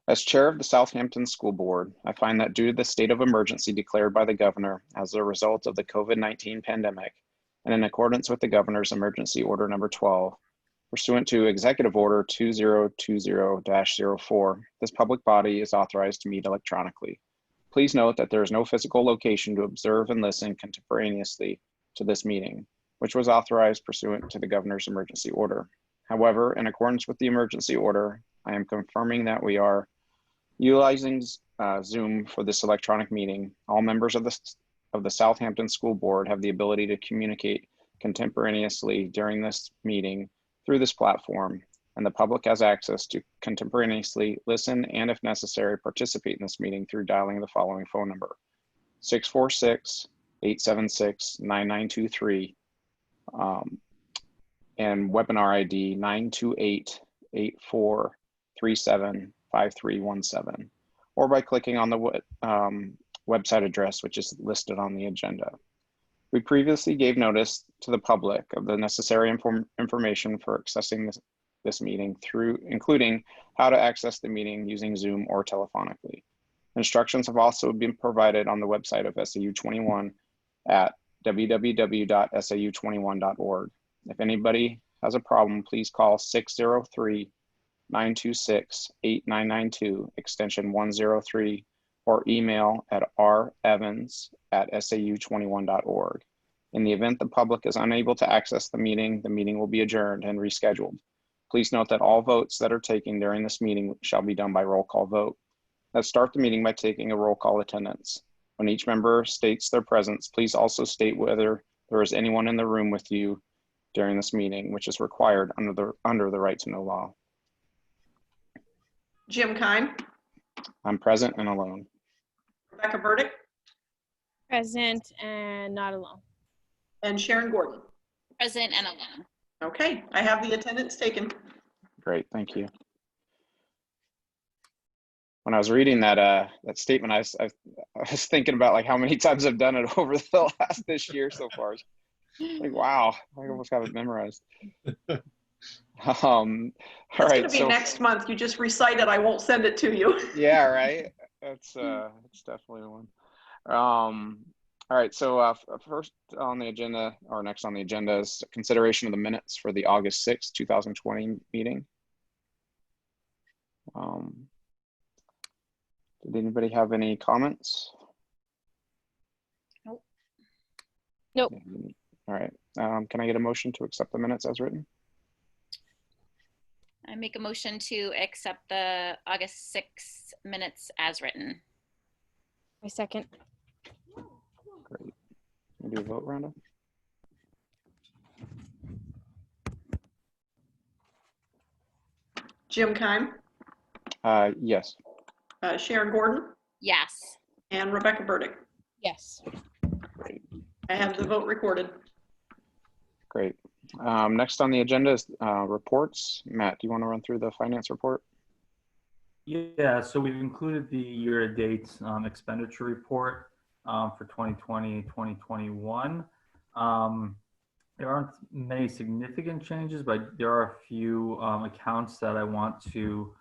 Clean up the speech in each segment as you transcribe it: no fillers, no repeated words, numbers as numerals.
As chair of the Southampton School Board, I find that due to the state of emergency declared by the governor as a result of the COVID-19 pandemic, and in accordance with the governor's emergency order number 12, pursuant to Executive Order 2020-04, this public body is authorized to meet electronically. Please note that there is no physical location to observe and listen contemporaneously to this meeting, which was authorized pursuant to the governor's emergency order. However, in accordance with the emergency order, I am confirming that we are utilizing Zoom for this electronic meeting. All members of the Southampton School Board have the ability to communicate contemporaneously during this meeting through this platform, and the public has access to contemporaneously listen and, if necessary, participate in this meeting through dialing the following phone number: 646-876-9923 and webinar ID 928-8437-5317, or by clicking on the website address, which is listed on the agenda. We previously gave notice to the public of the necessary information for accessing this meeting, including how to access the meeting using Zoom or telephonically. Instructions have also been provided on the website of SAU21 at www.sau21.org. If anybody has a problem, please call 603-926-8992, extension 103, or email at revans@sau21.org. In the event the public is unable to access the meeting will be adjourned and rescheduled. Please note that all votes that are taken during this meeting shall be done by roll call vote. Let's start the meeting by taking a roll call attendance. When each member states their presence, please also state whether there is anyone in the room with you during this meeting, which is required under the right to know law. Jim Kime. I'm present and alone. Rebecca Burdick. Present and not alone. And Sharon Gordon. Present and alone. Okay, I have the attendance taken. Great, thank you. When I was reading that statement, I was thinking about like how many times I've done it over this year so far. Like, wow, I almost have it memorized. All It's right, gonna be next month. You just recite it. I won't send it to you. Yeah, right. It's definitely one. All right, so first on the agenda, or next on the agenda, is consideration of the minutes for the August 6th, 2020 meeting. Did anybody have any comments? Nope. Nope. All right, can I get a motion to accept the minutes as written? I make a motion to accept the August 6th minutes as written. My second. Great. Can we do a vote, Rhonda? Jim Kime. Yes. Sharon Gordon. Yes. And Rebecca Burdick. Yes. Great. I have the vote recorded. Great. Next on the agenda is reports. Matt, do you want to run through the finance report? Yeah, so we've included the year-to-date expenditure report for 2020, 2021. There aren't many significant changes, but there are a few accounts that I want to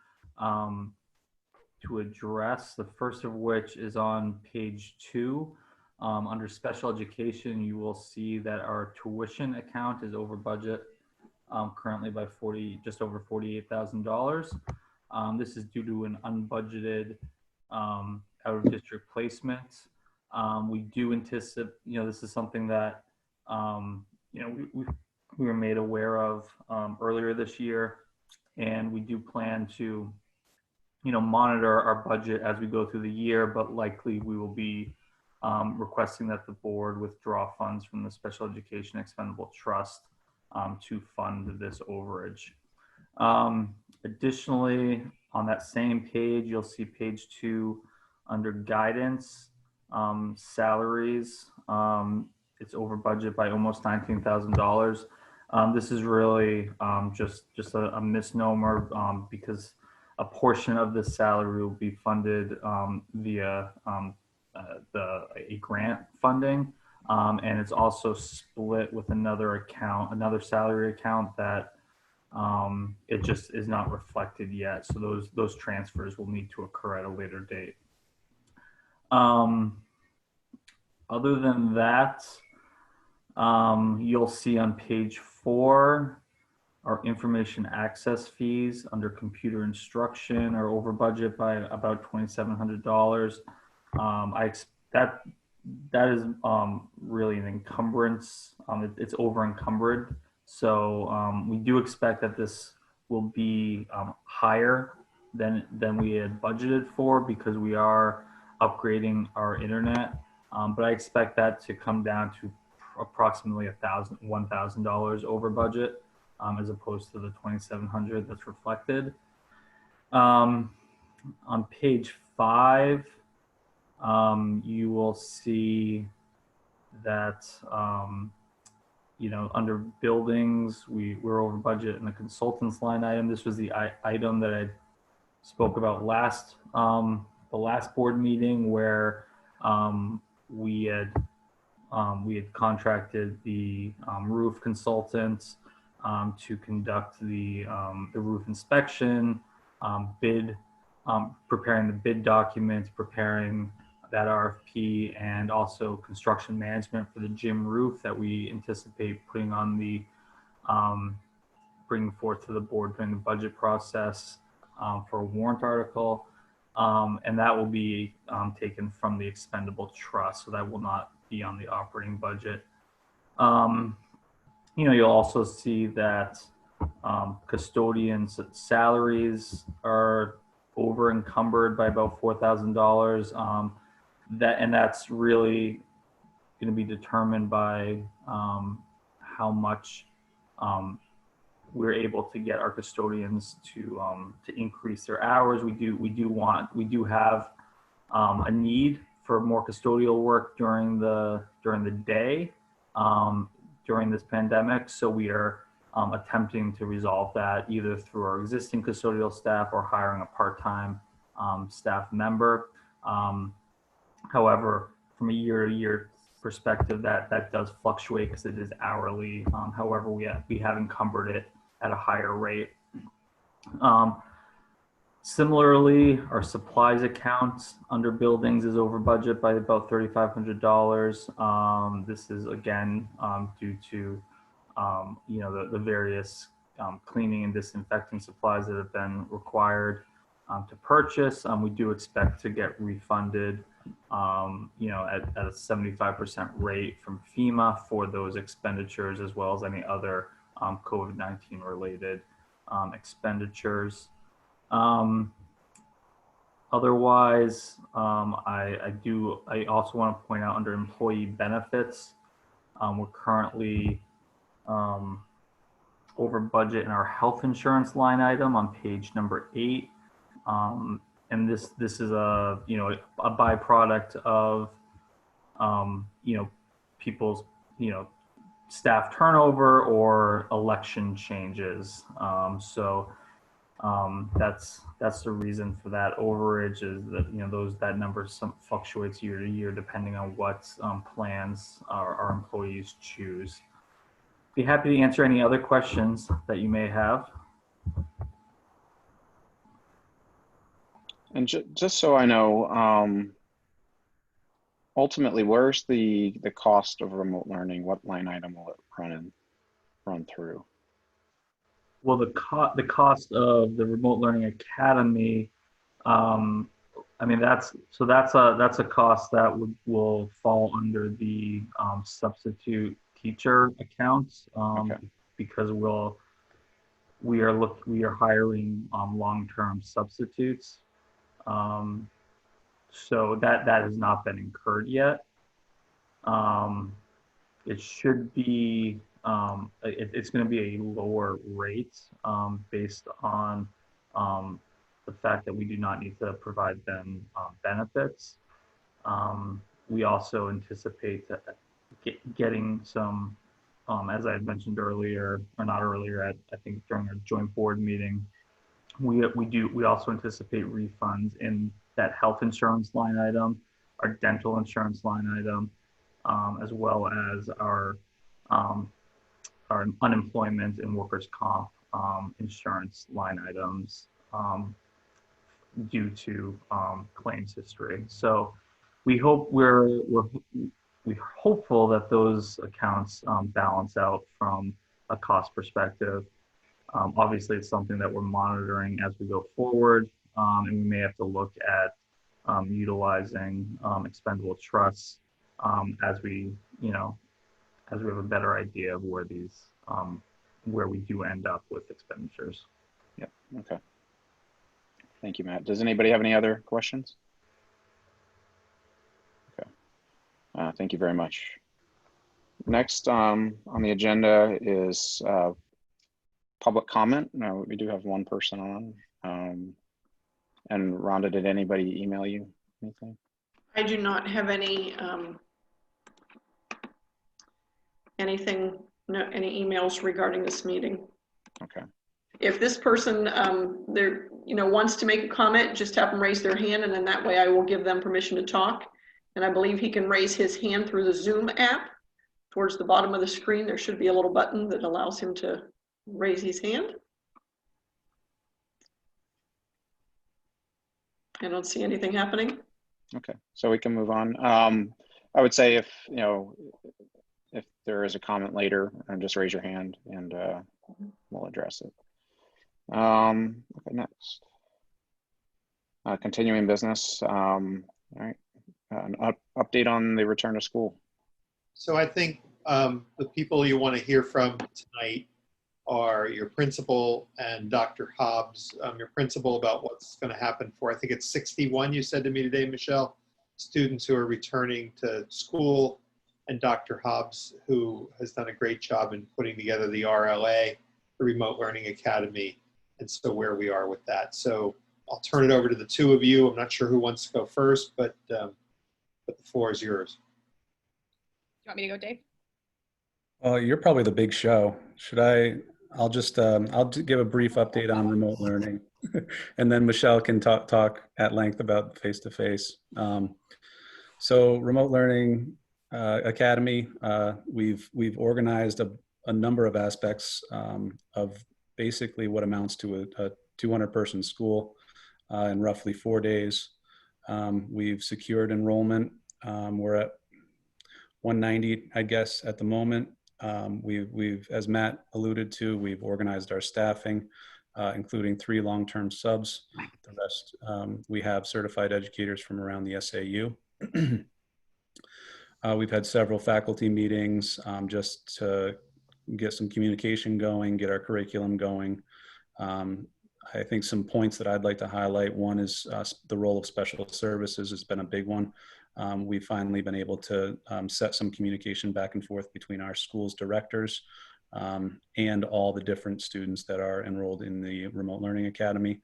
address. The first of which is on page 2. Under special education, you will see that our tuition account is over budget currently by just over $48,000. This is due to an unbudgeted out-of-district placement. We do anticipate, this is something that, we were made aware of earlier this year, and we do plan to, monitor our budget as we go through the year, but likely we will be requesting that the board withdraw funds from the Special Education Expendable Trust to fund this overage. Additionally, on that same page, you'll see page 2 under guidance, salaries. It's over budget by almost $19,000. This is really just a misnomer because a portion of the salary will be funded via a grant funding, and it's also split with another salary account that It just is not reflected yet. So those transfers will need to occur at a later date. Other than that, you'll see on page 4, our information access fees under computer instruction are over budget by about $2,700. That is really an encumbrance. It's over encumbered. So we do expect that this will be higher than we had budgeted for because we are upgrading our internet. But I expect that to come down to approximately $1,000 over budget, as opposed to the 2,700 that's reflected. On page 5, you will see that under buildings, we're over budget in the consultants line item. This was the item that I spoke about the last board meeting where we had contracted the roof consultants to conduct the roof inspection, preparing the bid documents, preparing that RFP, and also construction management for the gym roof that we anticipate putting on the bringing forth to the board during the budget process for a warrant article. And that will be taken from the expendable trust, so that will not be on the operating budget. You'll also see that custodians' salaries are over encumbered by about $4,000. That's really going to be determined by how much we're able to get our custodians to increase their hours. We do have a need for more custodial work during the day during this pandemic. So we are attempting to resolve that either through our existing custodial staff or hiring a part-time staff member. However, from a year-to-year perspective, that does fluctuate because it is hourly. However, we have encumbered it at a higher rate. Similarly, our supplies accounts under buildings is over budget by about $3,500. This is again due to the various cleaning and disinfecting supplies that have been required to purchase. We do expect to get refunded at a 75% rate from FEMA for those expenditures, as well as any other COVID-19 related expenditures. Otherwise, I also want to point out under employee benefits, we're currently over budget in our health insurance line item on page number 8. And this is a byproduct of people's staff turnover or election changes. That's the reason for that overage, is that that number fluctuates year to year depending on what plans our employees choose. Be happy to answer any other questions that you may have. And just so I know, ultimately, where's the cost of remote learning? What line item will it run through? Well, the cost of the Remote Learning Academy, that's a cost that will fall under the substitute teacher accounts, Okay. because we are hiring long-term substitutes. So that has not been incurred yet. It should be. It's going to be a lower rate based on the fact that we do not need to provide them benefits. We also anticipate that getting some, as I had mentioned earlier, or not earlier, I think during our joint board meeting, we also anticipate refunds in that health insurance line item, our dental insurance line item, as well as our unemployment and workers' comp insurance line items due to claims history. So we hope we're hopeful that those accounts balance out from a cost perspective. Obviously, it's something that we're monitoring as we go forward, and we may have to look at utilizing expendable trusts as we, as we have a better idea of where these, where we do end up with expenditures. Yep. Okay. Thank you, Matt. Does anybody have any other questions? Okay. Thank you very much. Next on the agenda is public comment. Now, we do have one person on. And Rhonda, did anybody email you anything? I do not have any any emails regarding this meeting. Okay. If this person wants to make a comment, just have them raise their hand, and then that way I will give them permission to talk. And I believe he can raise his hand through the Zoom app. Towards the bottom of the screen, there should be a little button that allows him to raise his hand. I don't see anything happening. Okay, so we can move on. I would say if there is a comment later, just raise your hand and we'll address it. Okay, next. Continuing business. All right, an update on the return to school. So I think the people you want to hear from tonight are your principal and Dr. Hobbs. Your principal about what's going to happen for, I think it's 61, you said to me today, Michelle, students who are returning to school, and Dr. Hobbs, who has done a great job in putting together the RLA, the Remote Learning Academy, and so where we are with that. So I'll turn it over to the two of you. I'm not sure who wants to go first, but the floor is yours. You want me to go, Dave? You're probably the big show. Should I? I'll just I'll give a brief update on remote learning, and then Michelle can talk at length about face-to-face. So Remote Learning Academy, we've organized a number of aspects of basically what amounts to a 200-person school in roughly 4 days. We've secured enrollment. We're at 190, I guess, at the moment. We've, as Matt alluded to, we've organized our staffing, including 3 long-term subs. The rest, we have certified educators from around the SAU. We've had several faculty meetings just to get some communication going, get our curriculum going. I think some points that I'd like to highlight. One is the role of special services has been a big one. We've finally been able to set some communication back and forth between our school's directors and all the different students that are enrolled in the Remote Learning Academy.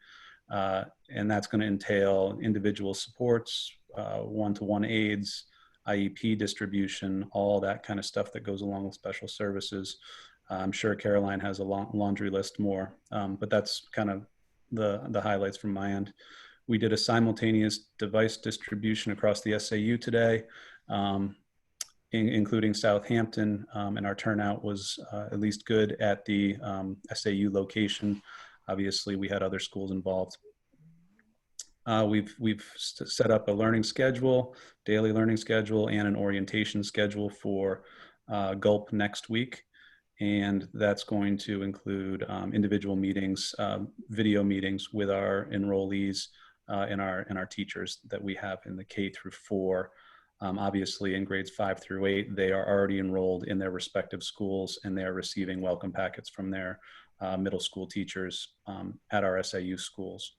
And that's going to entail individual supports, one-to-one aids, IEP distribution, all that kind of stuff that goes along with special services. I'm sure Caroline has a laundry list more, but that's kind of the highlights from my end. We did a simultaneous device distribution across the SAU today, including Southampton, and our turnout was at least good at the SAU location. Obviously, we had other schools involved. We've set up a learning schedule, daily learning schedule, and an orientation schedule for GULP next week. And that's going to include individual meetings, video meetings with our enrollees and our teachers that we have in the K through 4. Obviously, in grades 5 through 8, they are already enrolled in their respective schools, and they are receiving welcome packets from their middle school teachers at our SAU schools.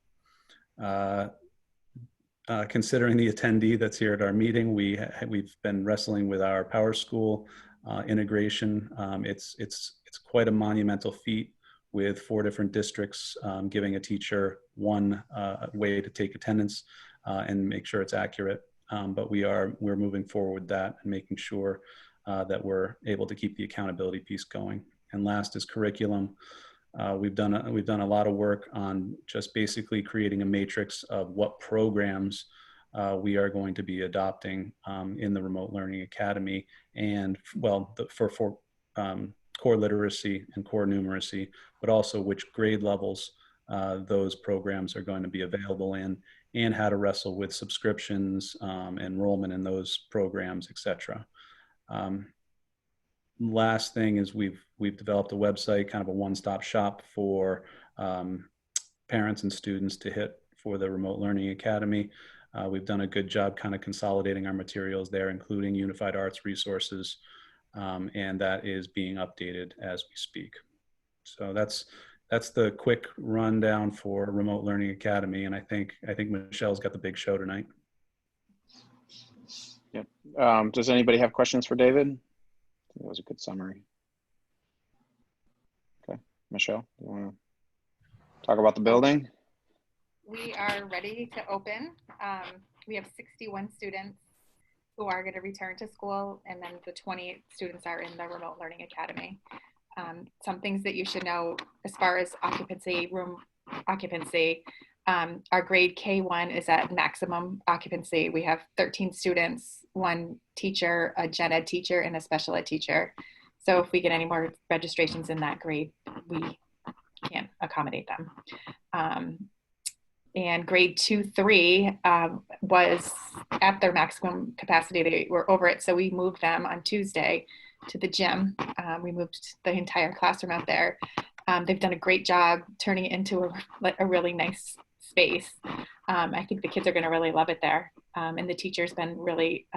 Considering the attendee that's here at our meeting, we've been wrestling with our Power School integration. It's quite a monumental feat with 4 different districts giving a teacher one way to take attendance and make sure it's accurate. But we're moving forward with that and making sure that we're able to keep the accountability piece going. And last is curriculum. We've done a lot of work on just basically creating a matrix of what programs we are going to be adopting in the Remote Learning Academy, and well, for core literacy and core numeracy, but also which grade levels those programs are going to be available in, and how to wrestle with subscriptions, enrollment in those programs, etc. Last thing is we've developed a website, kind of a one-stop shop for parents and students to hit for the Remote Learning Academy. We've done a good job kind of consolidating our materials there, including Unified Arts resources, and that is being updated as we speak. So that's the quick rundown for Remote Learning Academy, and I think Michelle's got the big show tonight. Yep. Does anybody have questions for David? That was a good summary. Okay, Michelle, you want to talk about the building? We are ready to open. We have 61 students who are going to return to school, and then the 20 students are in the Remote Learning Academy. Some things that you should know as far as occupancy, room occupancy, our grade K1 is at maximum occupancy. We have 13 students, 1 teacher, a gen ed teacher, and a special ed teacher. So if we get any more registrations in that grade, we can't accommodate them. And grade 2-3 was at their maximum capacity. They were over it, so we moved them on Tuesday to the gym. We moved the entire classroom out there. They've done a great job turning it into a really nice space. I think the kids are going to really love it there. And the teacher's been really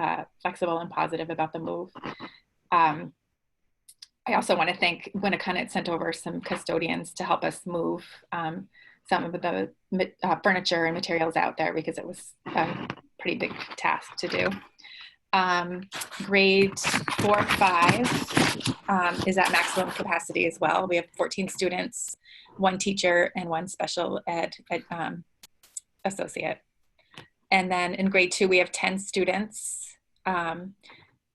flexible and positive about the move. I also want to thank Winnicott had sent over some custodians to help us move some of the furniture and materials out there, because it was a pretty big task to do. Grade 4-5 is at maximum capacity as well. We have 14 students, 1 teacher, and 1 special ed associate. And then in grade 2, we have 10 students.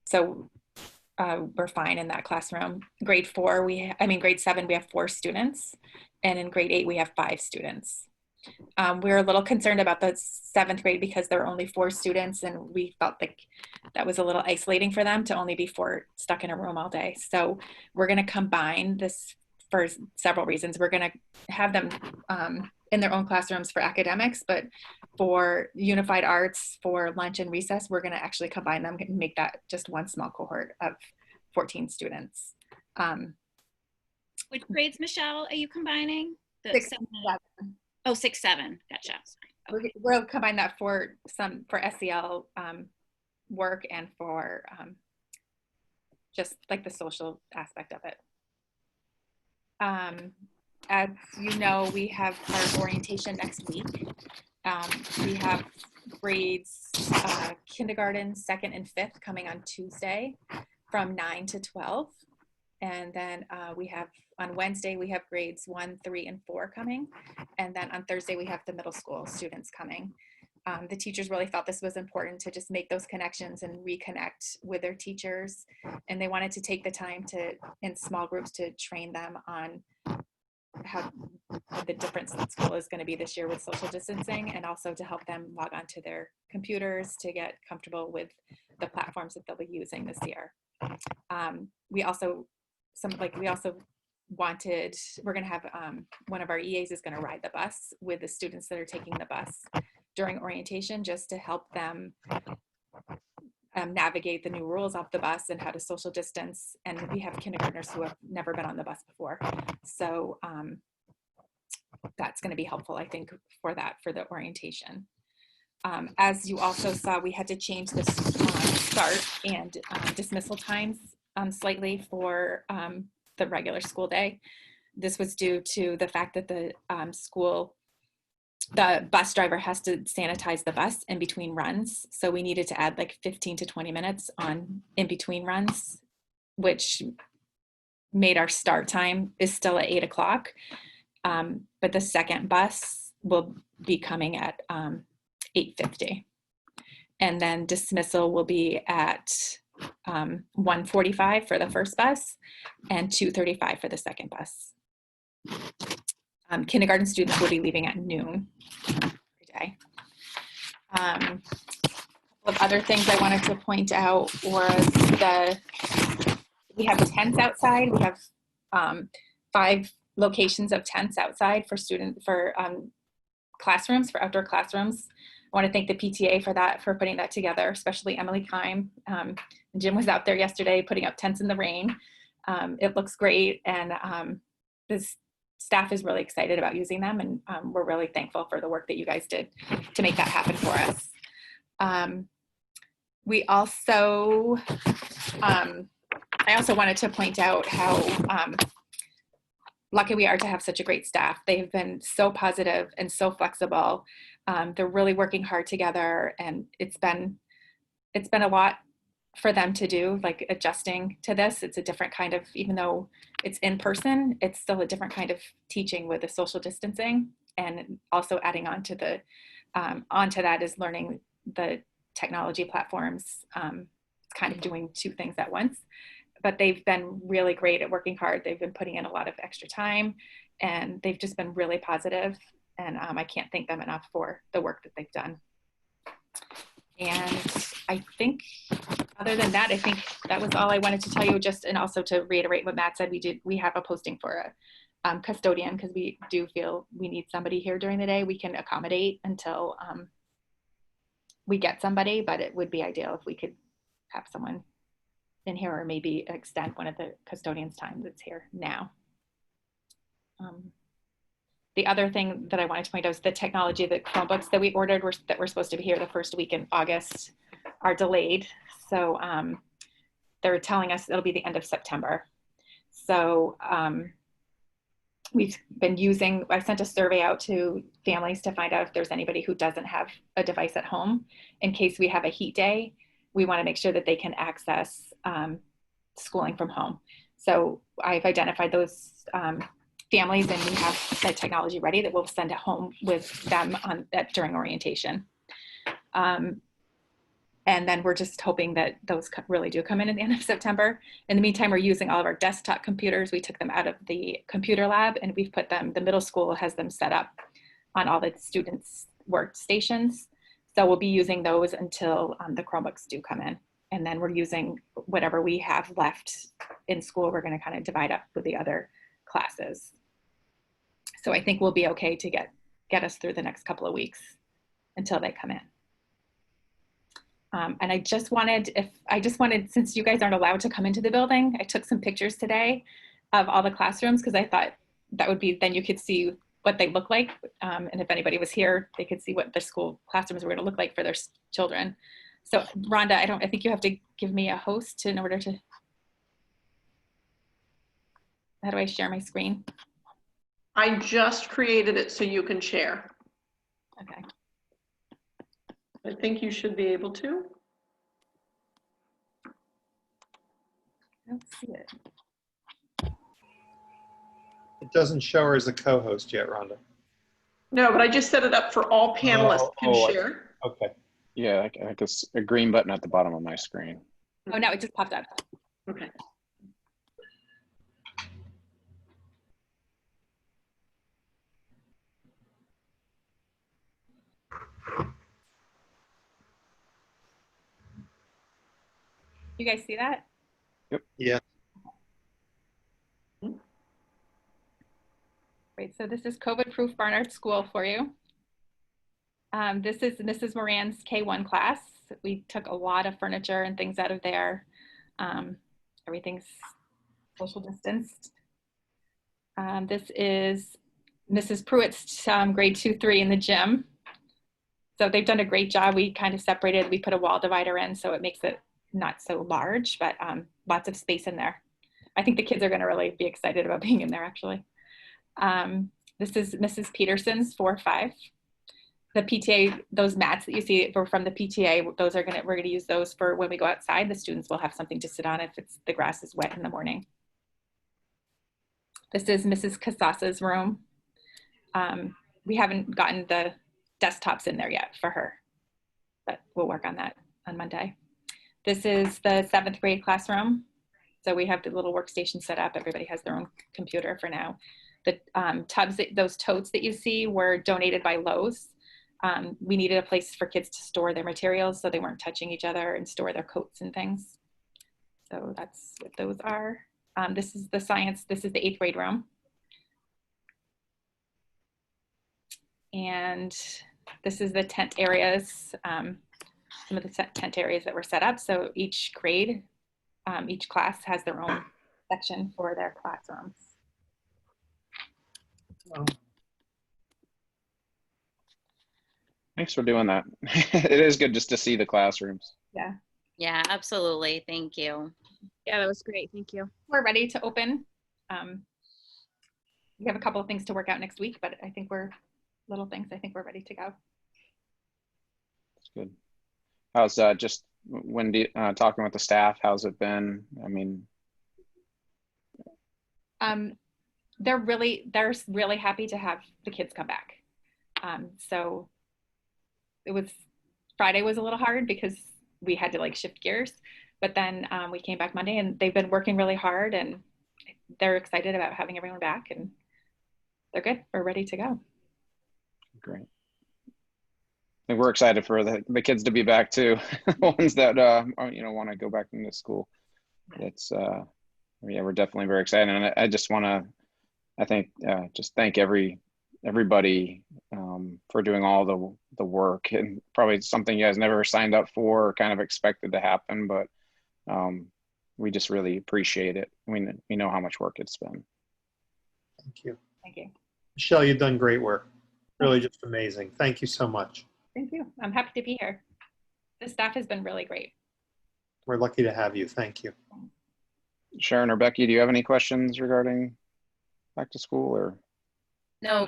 So we're fine in that classroom. Grade 7, we have 4 students. And in grade 8, we have 5 students. We're a little concerned about the 7th grade because there are only 4 students, and we felt like that was a little isolating for them to only be 4 stuck in a room all day. So we're going to combine this for several reasons. We're going to have them in their own classrooms for academics, but for Unified Arts, for lunch and recess, we're going to actually combine them and make that just one small cohort of 14 students. Which grades, Michelle, are you combining? The 6 7. and 7. Oh, 6, 7. Gotcha. Sorry. Okay. We'll combine that for SEL work and for just like the social aspect of it. As you know, we have our orientation next week. We have grades kindergarten, 2nd and 5th coming on Tuesday from 9 to 12. And then we have on Wednesday, we have grades 1, 3, and 4 coming. And then on Thursday, we have the middle school students coming. The teachers really felt this was important to just make those connections and reconnect with their teachers. And they wanted to take the time in small groups to train them on how the difference that school is going to be this year with social distancing, and also to help them log onto their computers to get comfortable with the platforms that they'll be using this year. We're going to have one of our EAs is going to ride the bus with the students that are taking the bus during orientation, just to help them navigate the new rules off the bus and how to social distance. And we have kindergartners who have never been on the bus before. So that's going to be helpful, I think, for the orientation. As you also saw, we had to change the start and dismissal times slightly for the regular school day. This was due to the fact that the bus driver has to sanitize the bus in between runs. So we needed to add like 15 to 20 minutes in between runs, which made our start time is still at 8 o'clock. But the second bus will be coming at 8:50. And then dismissal will be at 1:45 for the first bus and 2:35 for the second bus. Kindergarten students will be leaving at noon every day. A couple of other things I wanted to point out was we have tents outside. We have 5 locations of tents outside for classrooms, for outdoor classrooms. I want to thank the PTA for that, for putting that together, especially Emily Kime. Jim was out there yesterday putting up tents in the rain. It looks great, and this staff is really excited about using them, and we're really thankful for the work that you guys did to make that happen for us. We also, I also wanted to point out how lucky we are to have such a great staff. They've been so positive and so flexible. They're really working hard together, and it's been a lot for them to do, like adjusting to this. It's a different kind of, even though it's in person, it's still a different kind of teaching with the social distancing, and also adding on to the onto that is learning the technology platforms. It's kind of doing 2 things at once. But they've been really great at working hard. They've been putting in a lot of extra time, and they've just been really positive. And I can't thank them enough for the work that they've done. And I think, other than that, I think that was all I wanted to tell you. Just, and also to reiterate what Matt said, we have a posting for a custodian, because we do feel we need somebody here during the day. We can accommodate until we get somebody, but it would be ideal if we could have someone in here, or maybe extend one of the custodians' time that's here now. The other thing that I wanted to point out is the technology, the Chromebooks that we ordered that were supposed to be here the first week in August are delayed. So they're telling us it'll be the end of September. So we've been using, I sent a survey out to families to find out if there's anybody who doesn't have a device at home. In case we have a heat day, we want to make sure that they can access schooling from home. So I've identified those families, and we have the technology ready that we'll send it home with them on that during orientation. And then we're just hoping that those really do come in at the end of September. In the meantime, we're using all of our desktop computers. We took them out of the computer lab, and we've put them, the middle school has them set up on all the students' workstations. So we'll be using those until the Chromebooks do come in. And then we're using whatever we have left in school, we're going to kind of divide up with the other classes. So I think we'll be okay to get us through the next couple of weeks until they come in. And I just wanted, since you guys aren't allowed to come into the building, I took some pictures today of all the classrooms, because I thought that would be, then you could see what they look like. And if anybody was here, they could see what the school classrooms were going to look like for their children. So Rhonda, I think you have to give me a host in order to, how do I share my screen? I just created it so you can share. Okay. I think you should be able to. I don't see it. It doesn't show her as a co-host yet, Rhonda. No, but I just set it up for all panelists can share. Okay. Yeah, like a green button at the bottom of my screen. Oh, no, it just popped up. Okay. You guys see that? Yeah. Great, so this is COVID-proof Barnard School for you. This is Mrs. Moran's K1 class. We took a lot of furniture and things out of there. Everything's social distanced. This is Mrs. Pruitt's grade 2-3 in the gym. So they've done a great job. We kind of separated, we put a wall divider in so it makes it not so large, but lots of space in there. I think the kids are gonna really be excited about being in there actually. This is Mrs. Peterson's 4-5. The PTA, those mats that you see were from the PTA, those are we're gonna use those for when we go outside. The students will have something to sit on if the grass is wet in the morning. This is Mrs. Casas's room. We haven't gotten the desktops in there yet for her, but we'll work on that on Monday. This is the 7th grade classroom. So we have the little workstation set up. Everybody has their own computer for now. The tubs, those totes that you see were donated by Lowe's. We needed a place for kids to store their materials so they weren't touching each other and store their coats and things. So that's what those are. This is the science, this is the 8th grade room. And this is the tent areas, some of the tent areas that were set up. So each grade, each class has their own section for their classrooms. Thanks for doing that. It is good just to see the classrooms. Yeah, Yeah, absolutely. Thank you. Yeah, that was great. Thank you. we're ready to open. We have a couple of things to work out next week, but I think little things. I think we're ready to go. That's good. How's just when talking with the staff? How's it been? I mean, They're really happy to have the kids come back. So Friday was a little hard because we had to like shift gears, but then we came back Monday and they've been working really hard and they're excited about having everyone back and they're good. We're ready to go. great. I think we're excited for the kids to be back too. Ones that want to go back into school. It's yeah, we're definitely very excited, and I just want to, I think, just thank everybody for doing all the work, and probably something you guys never signed up for or kind of expected to happen, but we just really appreciate it. We know how much work it's been. Thank you. Thank you. Michelle, you've done great work. Really just amazing. Thank you so much. Thank you. I'm happy to be here. The staff has been really great. We're lucky to have you. Thank you. Sharon or Becky, do you have any questions regarding back to school or? No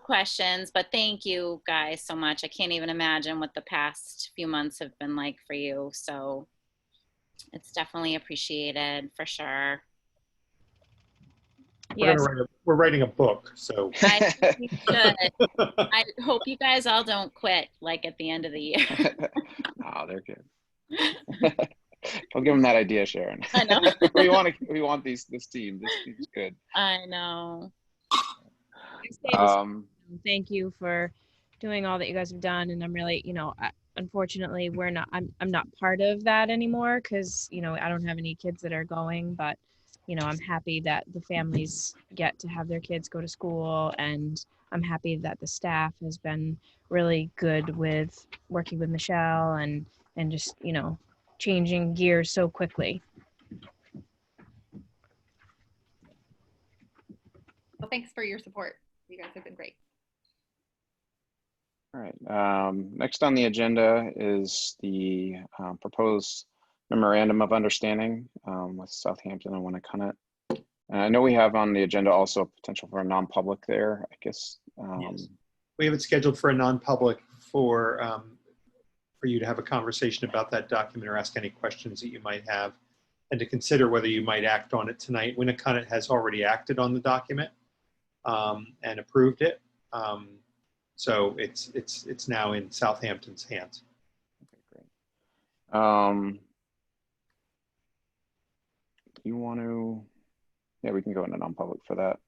questions, but thank you guys so much. I can't even imagine what the past few months have been like for you. So it's definitely appreciated for sure. Yes. We're writing a book, so. I think you should. I hope you guys all don't quit like at the end of the year. Oh, they're good. I'll give them that idea, Sharon. I know. we want this team. This team's good. I know. Thank you for doing all that you guys have done, and I'm really, unfortunately, I'm not part of that anymore because I don't have any kids that are going, but I'm happy that the families get to have their kids go to school, and I'm happy that the staff has been really good with working with Michelle and just changing gears so quickly. Well, thanks for your support. You guys have been great. All right. Next on the agenda is the proposed memorandum of understanding with Southampton and Winnacunnet. And I know we have on the agenda also a potential for a non-public there, I guess. Yes. We have it scheduled for a non-public for you to have a conversation about that document or ask any questions that you might have and to consider whether you might act on it tonight. Winnacunnet has already acted on the document and approved it. So it's now in Southampton's hands. Okay, great. You want to, yeah, we can go into non-public for that.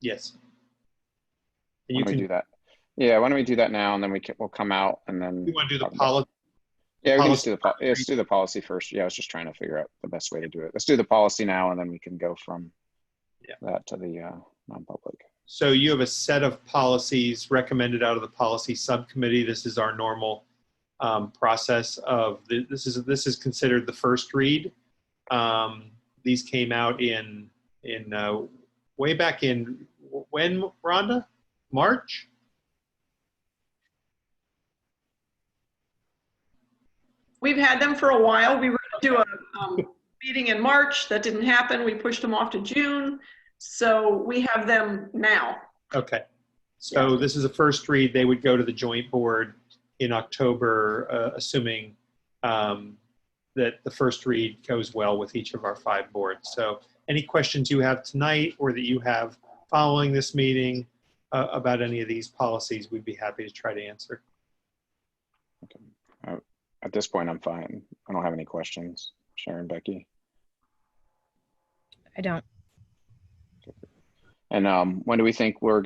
Yes. And Why don't we do that? Yeah, why don't we do that now, and then we'll come out, and then you want to do the policy? Yeah, we can just let's do the policy first. Yeah, I was just trying to figure out the best way to do it. Let's do the policy now, and then we can go from that to the non-public. So you have a set of policies recommended out of the policy subcommittee. This is our normal process of this is considered the first read. These came out in way back in when, Rhonda? March? We've had them for a while. We were going to do a meeting in March. That didn't happen. We pushed them off to June. So we have them now. Okay. So this is a first read. They would go to the joint board in October, assuming that the first read goes well with each of our 5 boards. So any questions you have tonight or that you have following this meeting about any of these policies, we'd be happy to try to answer. Okay. At this point, I'm fine. I don't have any questions. Sharon, Becky? I don't. And when do we think will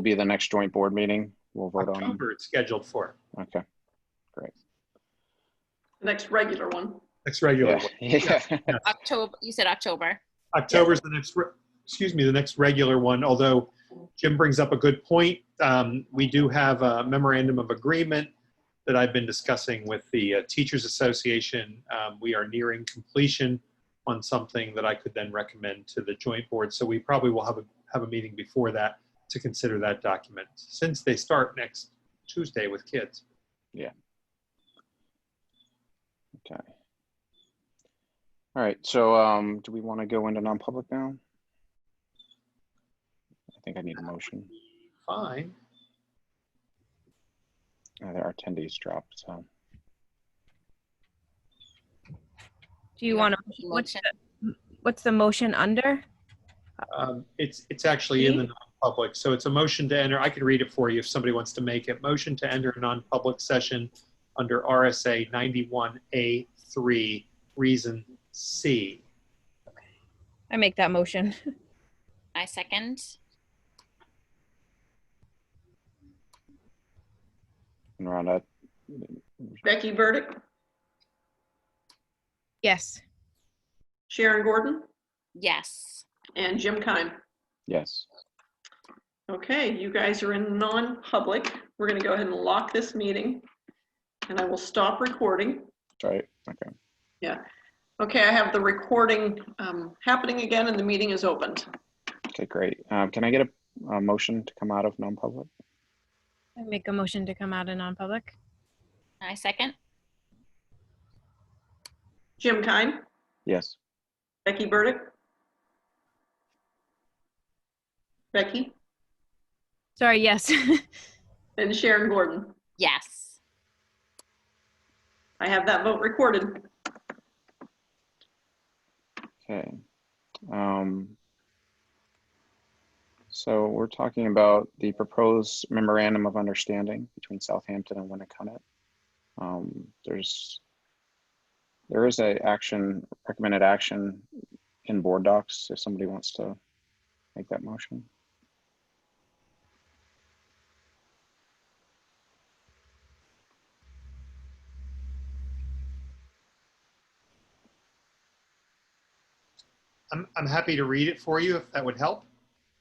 be the next joint board meeting? We'll vote October, it's scheduled for. Okay, great. The next regular one. Next regular Yeah. one. Yeah. October, you said October. October's the next, the next regular one, although Jim brings up a good point. We do have a memorandum of agreement that I've been discussing with the Teachers Association. We are nearing completion on something that I could then recommend to the joint board. So we probably will have a meeting before that to consider that document, since they start next Tuesday with kids. Yeah. Okay. All right. So do we want to go into non-public now? I think I need a motion. Fine. Our attendees dropped. So Do you want to, Motion. what's the motion under? It's actually in the non-public. So it's a motion to enter. I can read it for you if somebody wants to make it. Motion to enter a non-public session under RSA 91A3, reason C. I make that motion. I second. and Rhonda, Becky Burdick, Yes. Sharon Gordon, Yes. and Jim Keim. yes. Okay, you guys are in non-public. We're going to go ahead and lock this meeting, and I will stop recording. That's right. Okay. Yeah. Okay, I have the recording happening again, and the meeting is opened. Okay, great. Can I get a motion to come out of non-public? I make a motion to come out of non-public. I second. Jim Keim, Yes. Becky Burdick. Becky Sorry, yes. and Sharon Gordon. Yes. I have that vote recorded. Okay. So we're talking about the proposed memorandum of understanding between Southampton and Winnicott. There is a recommended action in board docs if somebody wants to make that motion. I'm happy to read it for you if that would help.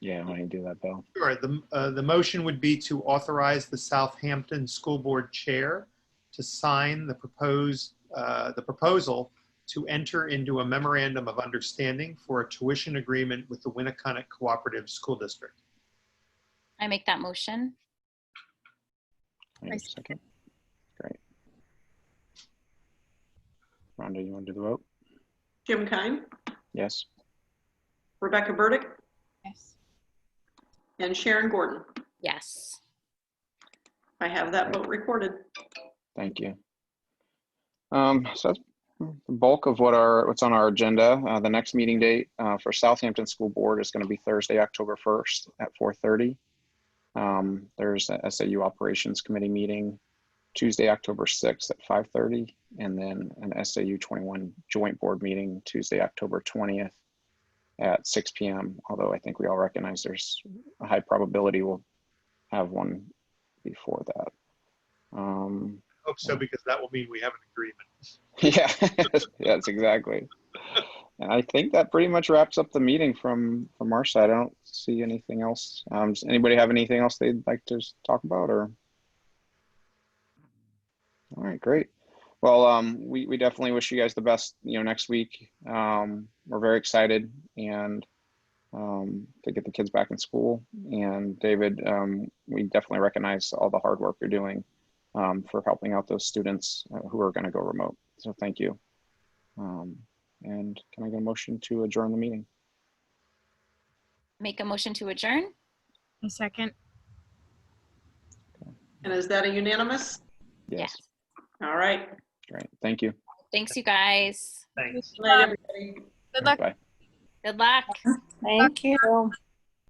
Yeah, why don't you do that, Bill? Sure. The motion would be to authorize the Southampton School Board Chair to sign the proposal to enter into a memorandum of understanding for a tuition agreement with the Winnicott Cooperative School District. I make that motion. I need a second. Great. Rhonda, you want to do the vote? Jim Keim, Yes. Rebecca Burdick, Yes. and Sharon Gordon. Yes. I have that vote recorded. Thank you. So that's the bulk of what's on our agenda. The next meeting date for Southampton School Board is going to be Thursday, October 1st at 4:30. There's an SAU Operations Committee meeting Tuesday, October 6th at 5:30, and then an SAU 21 joint board meeting Tuesday, October 20th at 6 p.m. Although I think we all recognize there's a high probability we'll have one before that. Hope so, because that will mean we have an agreement. Yeah, yes, exactly. And I think that pretty much wraps up the meeting from our side. I don't see anything else. Does anybody have anything else they'd like to talk about, or? All right, great. Well, we definitely wish you guys the best, next week. We're very excited and to get the kids back in school. And David, we definitely recognize all the hard work you're doing for helping out those students who are going to go remote. So thank you. And can I get a motion to adjourn the meeting? Make a motion to adjourn. A second. And is that a unanimous? Yes. All right. Great. Thank you. Thanks, you guys. Thanks. Good night, everybody. Good luck. Bye. Good luck. Thank you.